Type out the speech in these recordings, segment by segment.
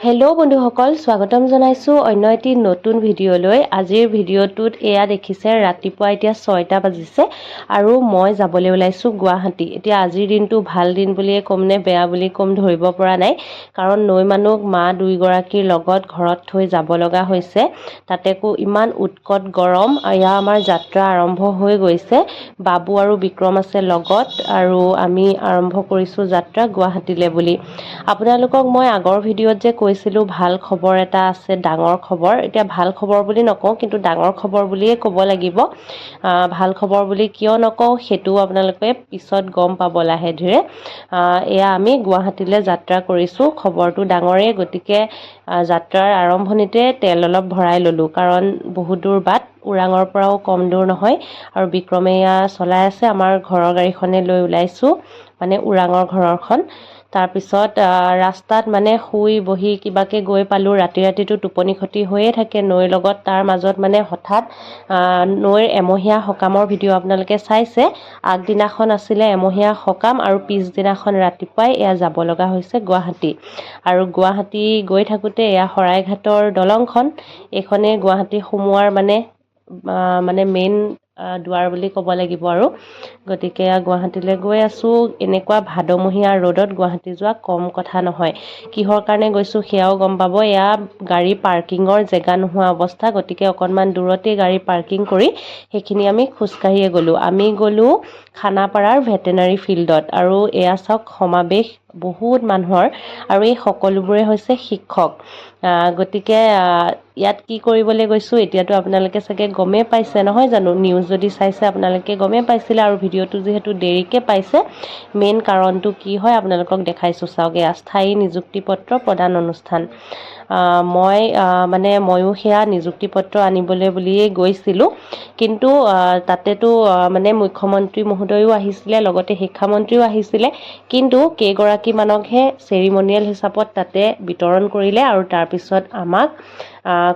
Hello' বন্ধুসকল, স্বাগতম জনাইছোঁ অন্য এটি নতুন ভিডিঅ'লৈ। আজিৰ ভিডিঅ'টোত এয়া দেখিছে ৰাতিপুৱা এতিয়া 6টা বাজিছে আৰু মই যাবলৈ ওলাইছোঁ গুৱাহাটী। এতিয়া আজিৰ দিনটো ভাল দিন বুলিয়ে ক'ম নে বেয়া বুলি ক'ম ধৰিব পৰা নাই, কাৰণ নৈ মানুহ মা দুইগৰাকীৰ লগত ঘৰত থৈ যাব লগা হৈছে। তাতেকো ইমান উৎকট গৰম। এয়া আমাৰ যাত্ৰা আৰম্ভ হৈ গৈছে। বাবু আৰু বিক্ৰম আছে লগত আৰু আমি আৰম্ভ কৰিছোঁ যাত্ৰা গুৱাহাটীলৈ বুলি। আপোনালোকক মই আগৰ ভিডিঅ'ত যে কৈছিলোঁ ভাল খবৰ এটা আছে, ডাঙৰ খবৰ। এতিয়া ভাল খবৰ বুলি নকওঁ, কিন্তু ডাঙৰ খবৰ বুলিয়ে ক'ব লাগিব। ভাল খবৰ বুলি কিয় নকওঁ সেইটোও আপোনালোকে পিছত গম পাব লাহে ধীৰে। এয়া আমি গুৱাহাটীলৈ যাত্ৰা কৰিছোঁ। খবৰটো ডাঙৰেই, গতিকে যাত্ৰাৰ আৰম্ভণিতে তেল অলপ ভৰাই ল'লোঁ, কাৰণ বহুত দূৰ বাট, ওৰাঙৰ পৰাও কম দূৰ নহয়। আৰু বিক্ৰমে এয়া চলাই আছে। আমাৰ ঘৰৰ গাড়ীখনে লৈ ওলাইছোঁ, মানে ওৰাঙৰ ঘৰৰখন। তাৰপিছত ৰাস্তাত মানে শুই বহি কিবাকৈ গৈ পালোঁ। ৰাতিটো টোপনি ক্ষতি হৈয়ে থাকে নৈৰ লগত। তাৰ মাজত মানে হঠাৎ নৈৰ এমহীয়া সকামৰ ভিডিঅ' আপোনালোকে চাইছে। আগদিনাখন আছিলে এমহীয়া সকাম আৰু পিছদিনাখন ৰাতিপুৱাই এয়া যাব লগা হৈছে গুৱাহাটী। আৰু গুৱাহাটী গৈ থাকোঁতে এয়া শৰাইঘাটৰ দলংখন, এইখনেই গুৱাহাটী সোমোৱাৰ মানে মেইন দুৱাৰ বুলি ক'ব লাগিব আৰু। গতিকে গুৱাহাটীলৈ গৈ আছোঁ। এনেকুৱা ভাদমহীয়া ৰ'দত গুৱাহাটী যোৱা কম কথা নহয়। কিহৰ কাৰণে গৈছোঁ সেয়াও গম পাব। এয়া গাড়ী পাৰ্কিঙৰ জেগা নোহোৱা অৱস্থা, গতিকে অকণমান দূৰতেই গাড়ী পাৰ্কিং কৰি সেইখিনি আমি খোজকাঢ়িয়ে গ'লোঁ। আমি গ'লোঁ খানাপাৰাৰ ভেটেনাৰী ফিল্ডত। আৰু এয়া চাওক সমাৱেশ বহুত মানুহৰ, আৰু এই সকলোবোৰে হৈছে শিক্ষক। গতিকে ইয়াত কি কৰিবলৈ গৈছোঁ এতিয়াতো আপোনালোকে চাগে গমেই পাইছে নহয় জানো। নিউজ যদি চাইছে আপোনালোকে গমেই পাইছিলে, আৰু ভিডিঅ'টো যিহেতু দেৰিকৈ পাইছে, মেইন কাৰণটো কি হয় আপোনালোকক দেখাইছোঁ চাওক। এয়া স্থায়ী নিযুক্তি পত্ৰ প্ৰদান অনুষ্ঠান। ময়ো সেয়া নিযুক্তি পত্ৰ আনিবলৈ বুলিয়েই গৈছিলোঁ, কিন্তু তাতেতো মানে মুখ্যমন্ত্ৰী মহোদয়ো আহিছিলে, লগতে শিক্ষামন্ত্ৰীও আহিছিলে, কিন্তু কেইগৰাকীমানকহে চেৰিমনিয়েল হিচাপত তাতে বিতৰণ কৰিলে, আৰু তাৰপিছত আমাক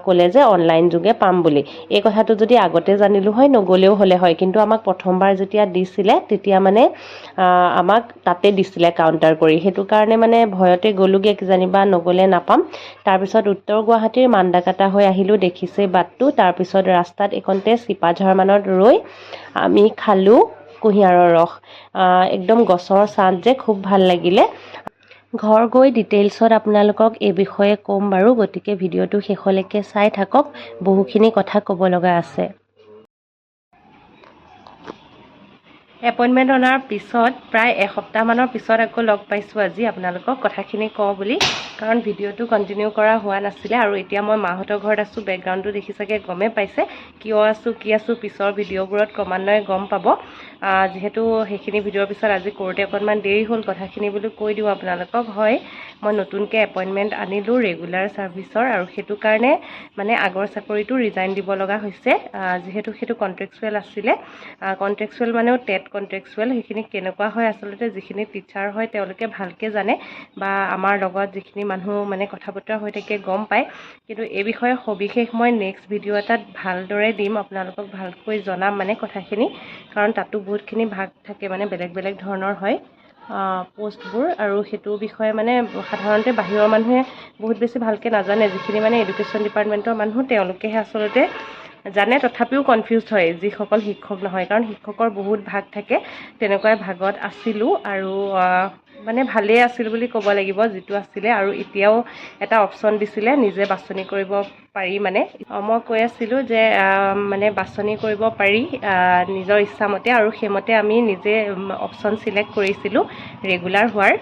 ক'লে যে অনলাইন যোগে পাম বুলি। এই কথাটো যদি আগতে জানিলোঁ হয় নগ'লেও হ'লে হয়, কিন্তু আমাক প্ৰথমবাৰ যেতিয়া দিছিলে তেতিয়া মানে আমাক তাতে দিছিলে কাউণ্টাৰ কৰি। সেইটো কাৰণে মানে ভয়তে গ'লোগৈ, কিজানিবা নগ'লে নাপাম। তাৰপিছত উত্তৰ গুৱাহাটীৰ মান্দাকাটা হৈ আহিলোঁ, দেখিছে বাটটো। তাৰপিছত ৰাস্তাত এইকণতে চিপাঝাৰমানত ৰৈ আমি খালোঁ কুঁহিয়াৰৰ ৰস। একদম গছৰ ছাঁত যে, খুব ভাল লাগিলে। ঘৰ গৈ ডিটেইলছত আপোনালোকক এই বিষয়ে ক'ম বাৰু, গতিকে ভিডিঅ'টো শেষলৈকে চাই থাকক, বহুখিনি কথা ক'ব লগা আছে। এপইণ্টমেণ্ট অনাৰ পিছত প্ৰায় এসপ্তাহমানৰ পিছত আকৌ লগ পাইছোঁ আজি আপোনালোকক কথাখিনি কওঁ বুলি, কাৰণ ভিডিঅ'টো কণ্টিনিউ কৰা হোৱা নাছিলে। আৰু এতিয়া মই মাহঁতৰ ঘৰত আছোঁ। বেকগ্ৰাউণ্ডটো দেখি চাগে গমেই পাইছে কিয় আছোঁ কি আছোঁ, পিছৰ ভিডিঅ'বোৰত ক্ৰমান্বয়ে গম পাব। যিহেতু সেইখিনি ভিডিঅ'ৰ পিছত আজি কৰোঁতে অকণমান দেৰি হ'ল, কথাখিনি বোলো কৈ দিওঁ আপোনালোকক। হয়, মই নতুনকৈ এপইণ্টমেণ্ট আনিলোঁ ৰেগুলাৰ ছাৰ্ভিচৰ, আৰু সেইটো কাৰণে মানে আগৰ চাকৰিটো ৰিজাইন দিব লগা হৈছে। যিহেতু সেইটো কণ্ট্ৰেকচুৱেল আছিলে। কণ্ট্ৰেকচুৱেল মানেও টেট কণ্ট্ৰেকচুৱেল। সেইখিনি কেনেকুৱা হয় আচলতে, যিখিনি টিচাৰ হয় তেওঁলোকে ভালকৈ জানে, বা আমাৰ লগত যিখিনি মানুহ মানে কথা বতৰা হৈ থাকে গম পায়। কিন্তু এই বিষয়ে সবিশেষ মই নেক্সট ভিডিঅ' এটাত ভালদৰে দিম, আপোনালোকক ভালকৈ জনাম মানে কথাখিনি, কাৰণ তাতো বহুতখিনি ভাগ থাকে, মানে বেলেগ বেলেগ ধৰণৰ হয় পোষ্টবোৰ। আৰু সেইটো বিষয়ে মানে সাধাৰণতে বাহিৰৰ মানুহে বহুত বেছি ভালকৈ নাজানে। যিখিনি মানে এডুকেশ্যন ডিপাৰ্টমেণ্টৰ মানুহ তেওঁলোকেহে আচলতে জানে, তথাপিও কনফিউজ হয় যিসকল শিক্ষক নহয়, কাৰণ শিক্ষকৰ বহুত ভাগ থাকে। তেনেকুৱাই ভাগত আছিলোঁ, আৰু মানে ভালেই আছিল বুলি ক'ব লাগিব যিটো আছিলে। আৰু এতিয়াও এটা অপশ্যন দিছিলে নিজে বাছনি কৰিব পাৰি। মানে মই কৈ আছিলোঁ যে মানে বাছনি কৰিব পাৰি নিজৰ ইচ্ছামতে, আৰু সেইমতে আমি নিজে অপশ্যন চিলেক্ট কৰিছিলোঁ ৰেগুলাৰ হোৱাৰ।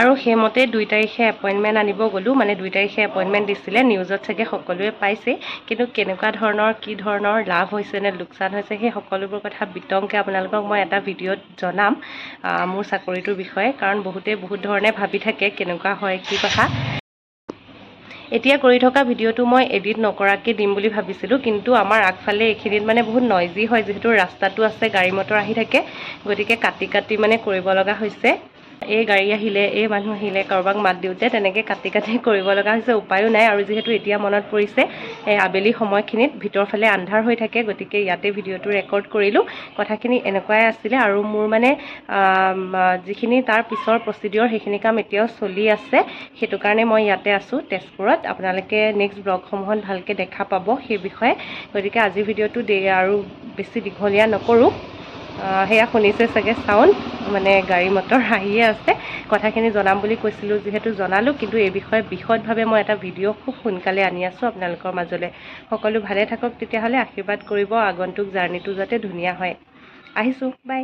আৰু সেইমতে 2 তাৰিখে এপইণ্টমেণ্ট আনিব গ'লোঁ। মানে 2 তাৰিখে এপইণ্টমেণ্ট দিছিলে, নিউজত চাগে সকলোৱে পাইছে। কিন্তু কেনেকুৱা ধৰণৰ কি ধৰণৰ লাভ হৈছে নে লোকচান হৈছে, সেই সকলোবোৰ কথা বিতংকৈ আপোনালোকক মই এটা ভিডিঅ'ত জনাম মোৰ চাকৰিটোৰ বিষয়ে, কাৰণ বহুতে বহুত ধৰণে ভাবি থাকে কেনেকুৱা হয় কি কথা। এতিয়া কৰি থকা ভিডিঅ'টো মই এডিট নকৰাকৈ দিম বুলি ভাবিছিলোঁ, কিন্তু আমাৰ আগফালে এইখিনিত মানে বহুত নইজি হয়, যিহেতু ৰাস্তাটো আছে, গাড়ী মটৰ আহি থাকে, গতিকে কাটি কাটি মানে কৰিব লগা হৈছে। এই গাড়ী আহিলে এই মানুহ আহিলে কাৰোবাক মাত দিওঁতে তেনেকৈ কাটি কাটি কৰিব লগা হৈছে, উপায়ো নাই। আৰু যিহেতু এতিয়া মনত পৰিছে আবেলি সময়খিনিত ভিতৰ ফালে আন্ধাৰ হৈ থাকে, গতিকে ইয়াতে ভিডিঅ'টো ৰেকৰ্ড কৰিলোঁ। কথাখিনি এনেকুৱাই আছিলে আৰু মোৰ মানে যিখিনি তাৰ পিছৰ প্ৰচিডিঅ'ৰ সেইখিনি কাম এতিয়াও চলি আছে, সেইটো কাৰণে মই ইয়াতে আছোঁ তেজপুৰত। আপোনালোকে নেক্সট ব্লগসমূহত ভালকৈ দেখা পাব সেই বিষয়ে। গতিকে আজিৰ ভিডিঅ'টো আৰু বেছি দীঘলীয়া নকৰোঁ। সেয়া শুনিছে চাগে চাউণ্ড, মানে গাড়ী মটৰ আহিয়ে আছে। কথাখিনি জনাম বুলি কৈছিলোঁ যিহেতু জনালোঁ, কিন্তু এই বিষয়ে বিশদভাৱে মই এটা ভিডিঅ' খুব সোনকালে আনি আছোঁ আপোনালোকৰ মাজলৈ। সকলো ভালে থাকক তেতিয়াহ'লে, আশীৰ্বাদ কৰিব আগন্তুক জাৰ্ণিটো যাতে ধুনীয়া হয়। আহিছোঁ, বাই।